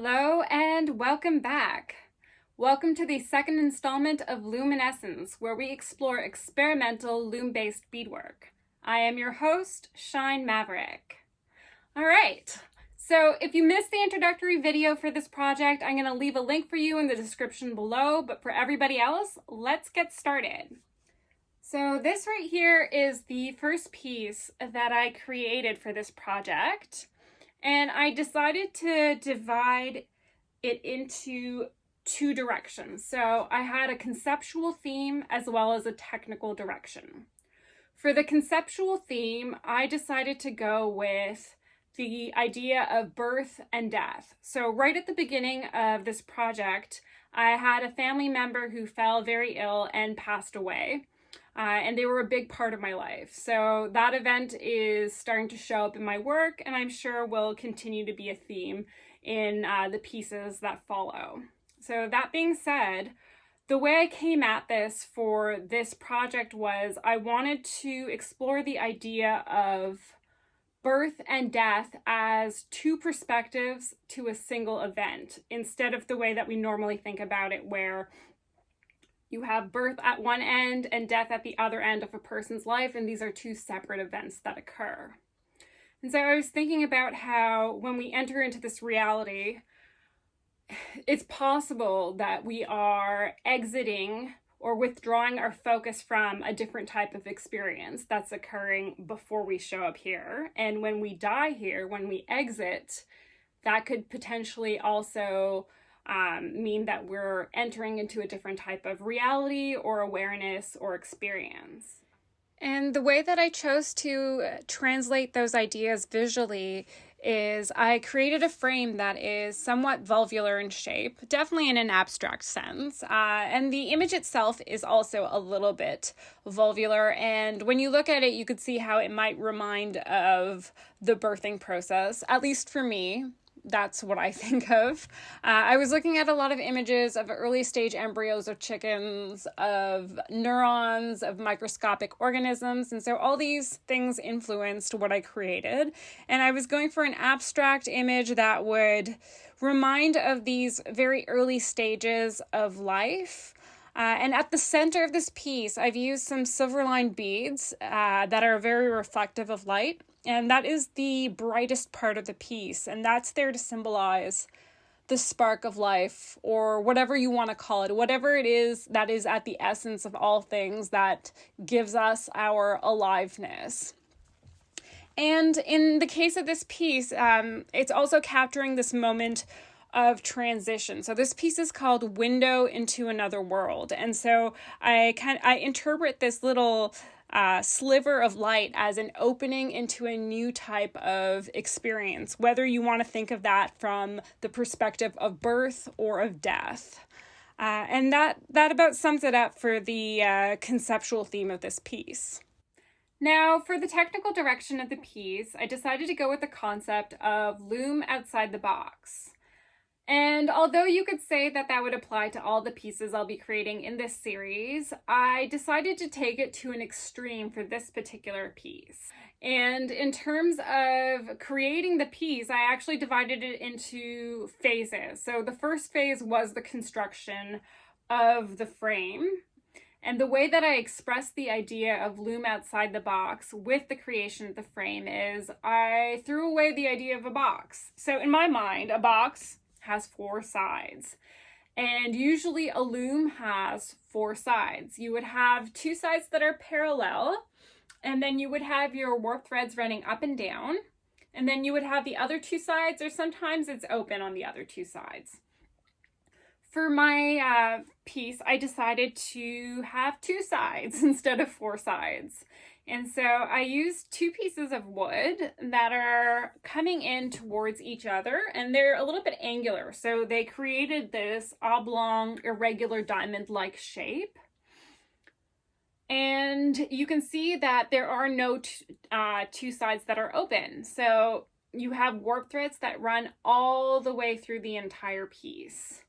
Hello and welcome back. Welcome to the second installment of Loom-in-essence, where we explore experimental loom-based beadwork. I am your host, Maverick. All right, so if you missed the introductory video for this project, I'm going to leave a link for you in the description below, but for everybody else, let's get started. So this right here is the first piece that I created for this project. And I decided to divide it into two directions. So I had a conceptual theme as well as a technical direction. For the conceptual theme, I decided to go with the idea of birth and death. So right at the beginning of this project, I had a family member who fell very ill and passed away. And they were a big part of my life. So that event is starting to show up in my work, and I'm sure will continue to be a theme in the pieces that follow. So that being said, the way I came at this for this project was I wanted to explore the idea of birth and death as two perspectives to a single event, instead of the way that we normally think about it, where you have birth at one end and death at the other end of a person's life, and these are two separate events that occur. And so I was thinking about how when we enter into this reality, it's possible that we are exiting or withdrawing our focus from a different type of experience that's occurring before we show up here. And when we die here, when we exit, that could potentially also mean that we're entering into a different type of reality or awareness or experience. And the way that I chose to translate those ideas visually is I created a frame that is somewhat vulvular in shape, definitely in an abstract sense. And the image itself is also a little bit vulvular. And when you look at it, you could see how it might remind of the birthing process, at least for me. That's what I think of. I was looking at a lot of images of early stage embryos of chickens, of neurons, of microscopic organisms. And so all these things influenced what I created. And I was going for an abstract image that would remind of these very early stages of life. And at the center of this piece, I've used some silver-lined beads that are very reflective of light. And that is the brightest part of the piece. And that's there to symbolize the spark of life, or whatever you want to call it, whatever it is that is at the essence of all things that gives us our aliveness. And in the case of this piece, it's also capturing this moment of transition. So this piece is called Window into Another World. And so I interpret this little sliver of light as an opening into a new type of experience, whether you want to think of that from the perspective of birth or of death. And that about sums it up for the conceptual theme of this piece. Now, for the technical direction of the piece, I decided to go with the concept of loom outside the box. And although you could say that that would apply to all the pieces I'll be creating in this series, I decided to take it to an extreme for this particular piece. And in terms of creating the piece, I actually divided it into phases. So the first phase was the construction of the frame. And the way that I expressed the idea of loom outside the box with the creation of the frame is I threw away the idea of a box. So in my mind, a box has four sides, and usually a loom has four sides. You would have two sides that are parallel, and then you would have your warp threads running up and down, and then you would have the other two sides, or sometimes it's open on the other two sides. For my piece, I decided to have two sides instead of four sides. And so I used two pieces of wood that are coming in towards each other, and they're a little bit angular. So they created this oblong, irregular diamond-like shape. And you can see that there are no two sides that are open. So you have warp threads that run all the way through the entire piece.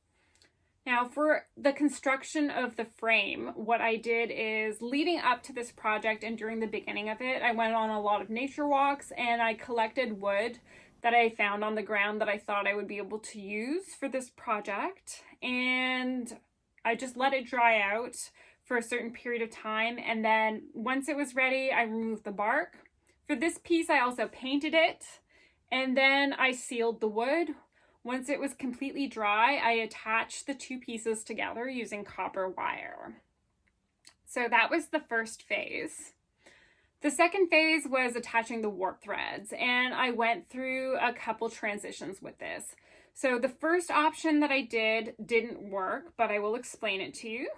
Now, for the construction of the frame, what I did is leading up to this project and during the beginning of it, I went on a lot of nature walks and I collected wood that I found on the ground that I thought I would be able to use for this project. And I just let it dry out for a certain period of time. And then once it was ready, I removed the bark. For this piece, I also painted it. And then I sealed the wood. Once it was completely dry, I attached the two pieces together using copper wire. So that was the first phase. The second phase was attaching the warp threads, and I went through a couple transitions with this. So the first option that I did didn't work, but I will explain it to you.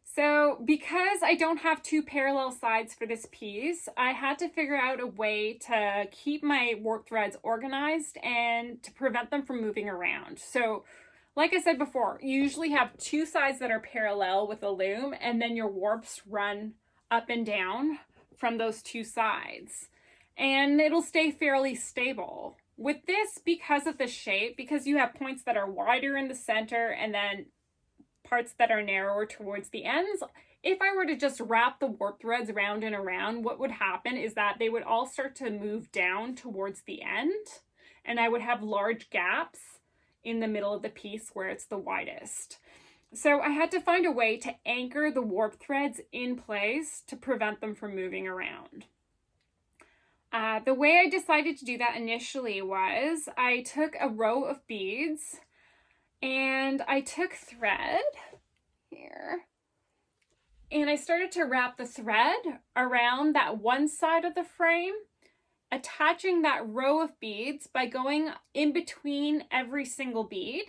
So because I don't have two parallel sides for this piece, I had to figure out a way to keep my warp threads organized and to prevent them from moving around. So like I said before, you usually have two sides that are parallel with a loom, and then your warps run up and down from those two sides, and it'll stay fairly stable. With this, because of the shape, because you have points that are wider in the center and then parts that are narrower towards the ends, if I were to just wrap the warp threads around and around, what would happen is that they would all start to move down towards the end, and I would have large gaps in the middle of the piece where it's the widest. So I had to find a way to anchor the warp threads in place to prevent them from moving around. The way I decided to do that initially was I took a row of beads and I took thread here and I started to wrap the thread around that one side of the frame, attaching that row of beads by going in between every single bead,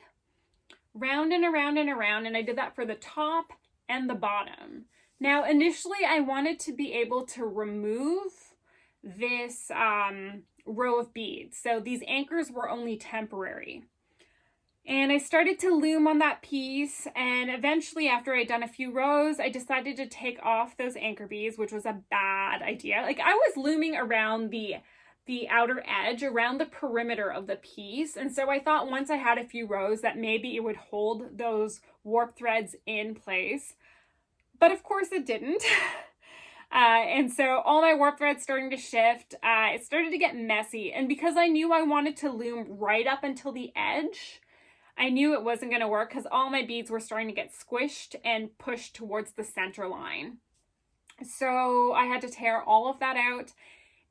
round and around and around, and I did that for the top and the bottom. Now, initially, I wanted to be able to remove this row of beads, so these anchors were only temporary. And I started to loom on that piece, and eventually, after I'd done a few rows, I decided to take off those anchor beads, which was a bad idea. Like, I was looming around the outer edge, around the perimeter of the piece. And so I thought once I had a few rows that maybe it would hold those warp threads in place. But of course it didn't. And so all my warp threads starting to shift. It started to get messy. And because I knew I wanted to loom right up until the edge, I knew it wasn't going to work because all my beads were starting to get squished and pushed towards the center line. So I had to tear all of that out.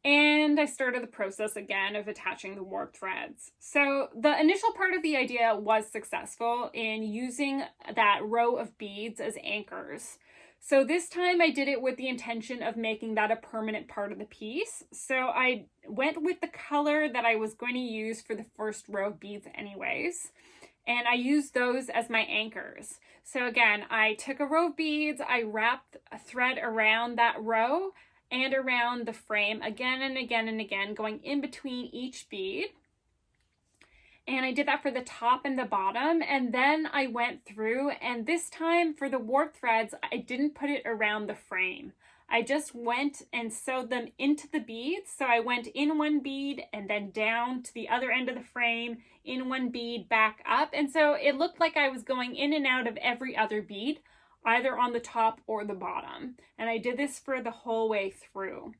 And I started the process again of attaching the warp threads. So the initial part of the idea was successful in using that row of beads as anchors. So this time I did it with the intention of making that a permanent part of the piece. So I went with the color that I was going to use for the first row of beads anyways. And I used those as my anchors. So again, I took a row of beads, I wrapped a thread around that row and around the frame again and again and again, going in between each bead. And I did that for the top and the bottom. And then I went through, and this time for the warp threads, I didn't put it around the frame. I just went and sewed them into the beads. So I went in one bead and then down to the other end of the frame, in one bead, back up. And so it looked like I was going in and out of every other bead, either on the top or the bottom. And I did this for the whole way through.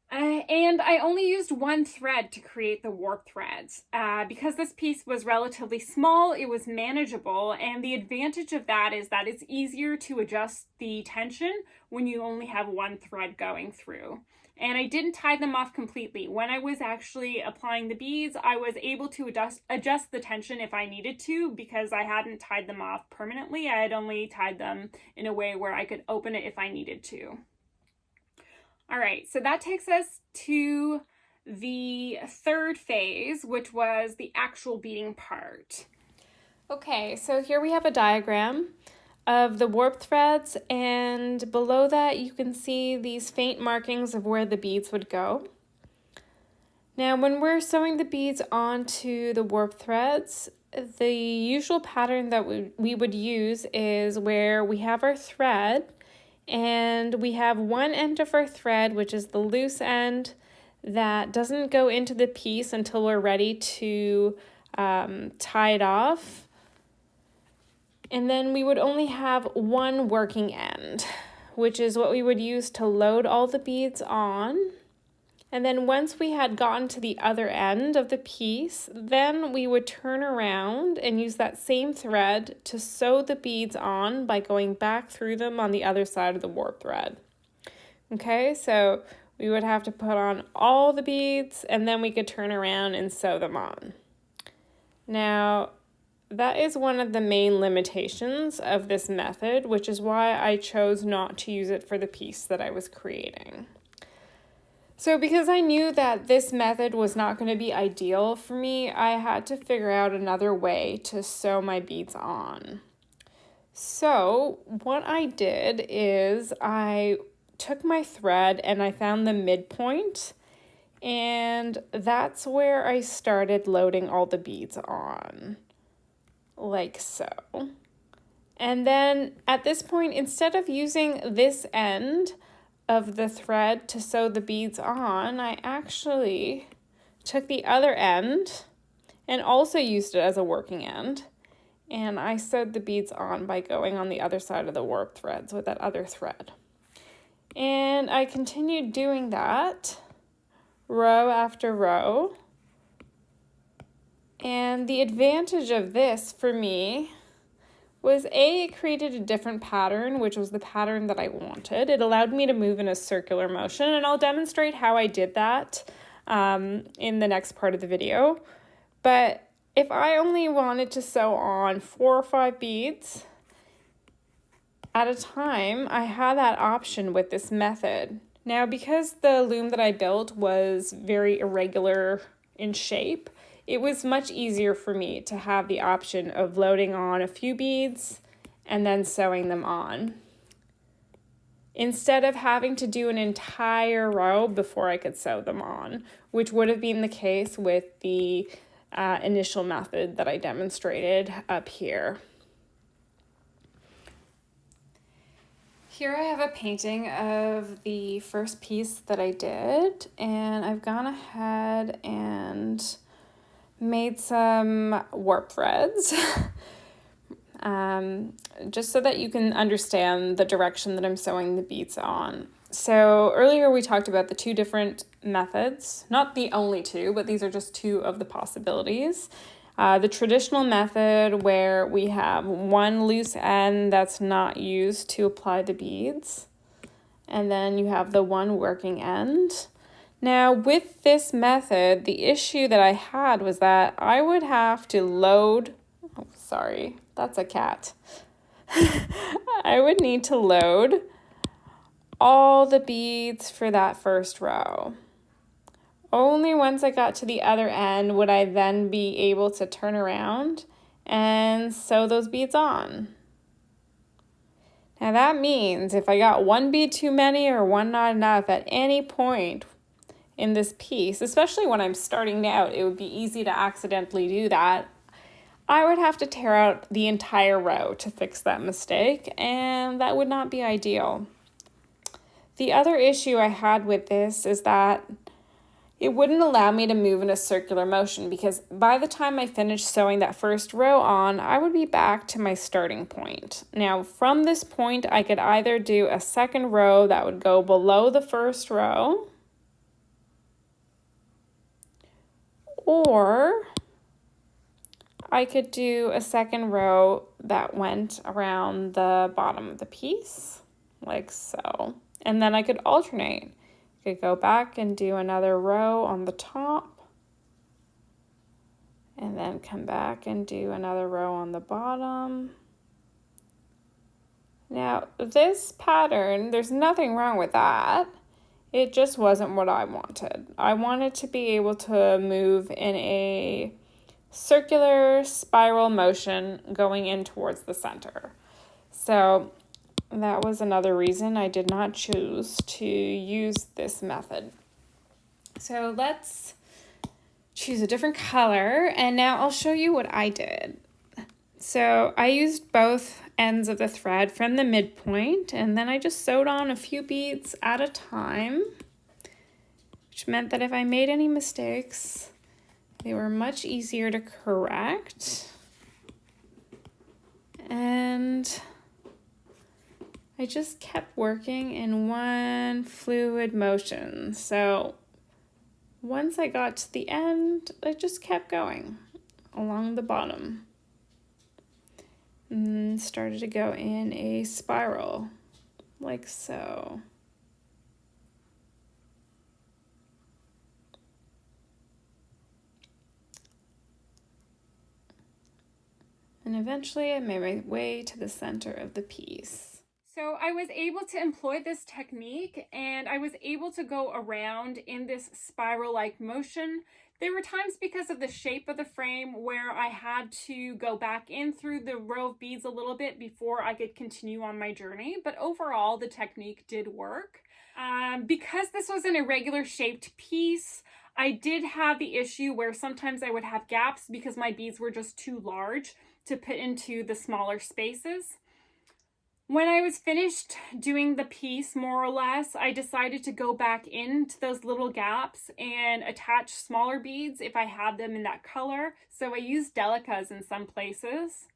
And I only used one thread to create the warp threads. Because this piece was relatively small, it was manageable, and the advantage of that is that it's easier to adjust the tension when you only have one thread going through. And I didn't tie them off completely. When I was actually applying the beads, I was able to adjust the tension if I needed to, because I hadn't tied them off permanently. I had only tied them in a way where I could open it if I needed to. All right, so that takes us to the third phase, which was the actual beading part. Okay, so here we have a diagram of the warp threads, and below that you can see these faint markings of where the beads would go. Now when we're sewing the beads onto the warp threads, the usual pattern that we would use is where we have our thread and we have one end of our thread, which is the loose end, that doesn't go into the piece until we're ready to tie it off. And then we would only have one working end, which is what we would use to load all the beads on. And then once we had gotten to the other end of the piece, then we would turn around and use that same thread to sew the beads on by going back through them on the other side of the warp thread. Okay, so we would have to put on all the beads and then we could turn around and sew them on. Now, that is one of the main limitations of this method, which is why I chose not to use it for the piece that I was creating. So because I knew that this method was not going to be ideal for me, I had to figure out another way to sew my beads on. So what I did is I took my thread and I found the midpoint, and that's where I started loading all the beads on, like so. And then at this point, instead of using this end of the thread to sew the beads on, I actually took the other end and also used it as a working end, and I sewed the beads on by going on the other side of the warp threads with that other thread. And I continued doing that row after row. And the advantage of this for me was it created a different pattern, which was the pattern that I wanted. It allowed me to move in a circular motion, and I'll demonstrate how I did that in the next part of the video. But if I only wanted to sew on 4 or 5 beads at a time, I had that option with this method. Now, because the loom that I built was very irregular in shape, it was much easier for me to have the option of loading on a few beads and then sewing them on, instead of having to do an entire row before I could sew them on, which would have been the case with the initial method that I demonstrated up here. Here I have a painting of the first piece that I did, and I've gone ahead and made some warp threads just so that you can understand the direction that I'm sewing the beads on. So earlier we talked about the 2 different methods, not the only 2, but these are just 2 of the possibilities. The traditional method, where we have one loose end that's not used to apply the beads, and then you have the one working end. Now, with this method, the issue that I had was that I would have to load, oh, sorry, that's a cat. I would need to load all the beads for that first row. Only once I got to the other end would I then be able to turn around and sew those beads on. Now that means if I got one bead too many or one not enough at any point in this piece, especially when I'm starting out, it would be easy to accidentally do that. I would have to tear out the entire row to fix that mistake, and that would not be ideal. The other issue I had with this is that it wouldn't allow me to move in a circular motion, because by the time I finished sewing that first row on, I would be back to my starting point. Now, from this point, I could either do a second row that would go below the first row, or I could do a second row that went around the bottom of the piece, like so. And then I could alternate. I could go back and do another row on the top, and then come back and do another row on the bottom. Now, this pattern, there's nothing wrong with that. It just wasn't what I wanted. I wanted to be able to move in a circular spiral motion going in towards the center. So that was another reason I did not choose to use this method. So let's choose a different color, and now I'll show you what I did. So I used both ends of the thread from the midpoint, and then I just sewed on a few beads at a time, which meant that if I made any mistakes, they were much easier to correct. And I just kept working in one fluid motion. So once I got to the end, I just kept going along the bottom and started to go in a spiral like so. And eventually I made my way to the center of the piece. So I was able to employ this technique and I was able to go around in this spiral-like motion. There were times because of the shape of the frame where I had to go back in through the row of beads a little bit before I could continue on my journey, but overall the technique did work. Because this was an irregular shaped piece, I did have the issue where sometimes I would have gaps because my beads were just too large to put into the smaller spaces. When I was finished doing the piece, more or less, I decided to go back into those little gaps and attach smaller beads if I had them in that color. So I used delicas in some places.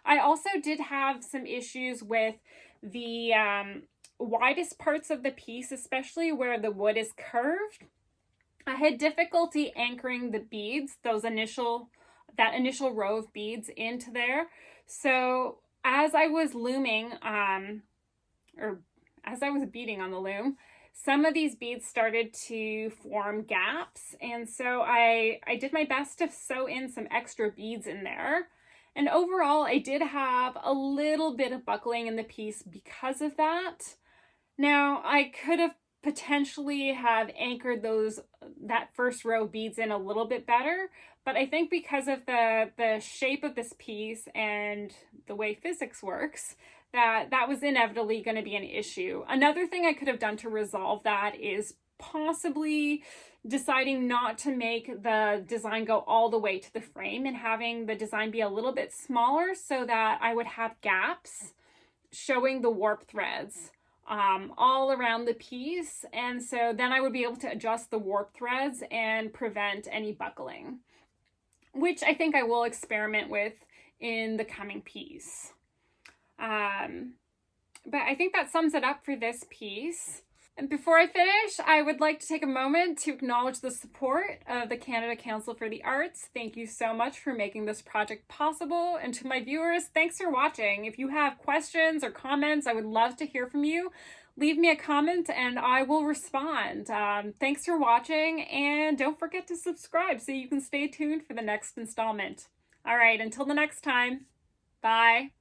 I also did have some issues with the widest parts of the piece, especially where the wood is curved. I had difficulty anchoring the beads, that initial row of beads into there. So as I was looming, or as I was beading on the loom, some of these beads started to form gaps. And so I did my best to sew in some extra beads in there. And overall, I did have a little bit of buckling in the piece because of that. Now, I could have potentially have anchored that first row of beads in a little bit better, but I think because of the shape of this piece and the way physics works, that was inevitably going to be an issue. Another thing I could have done to resolve that is possibly deciding not to make the design go all the way to the frame and having the design be a little bit smaller so that I would have gaps showing the warp threads all around the piece, and so then I would be able to adjust the warp threads and prevent any buckling, which I think I will experiment with in the coming piece. But I think that sums it up for this piece. And before I finish, I would like to take a moment to acknowledge the support of the Canada Council for the Arts. Thank you so much for making this project possible. And to my viewers, thanks for watching. If you have questions or comments, I would love to hear from you. Leave me a comment and I will respond. Thanks for watching, and don't forget to subscribe so you can stay tuned for the next installment. All right, until the next time, bye.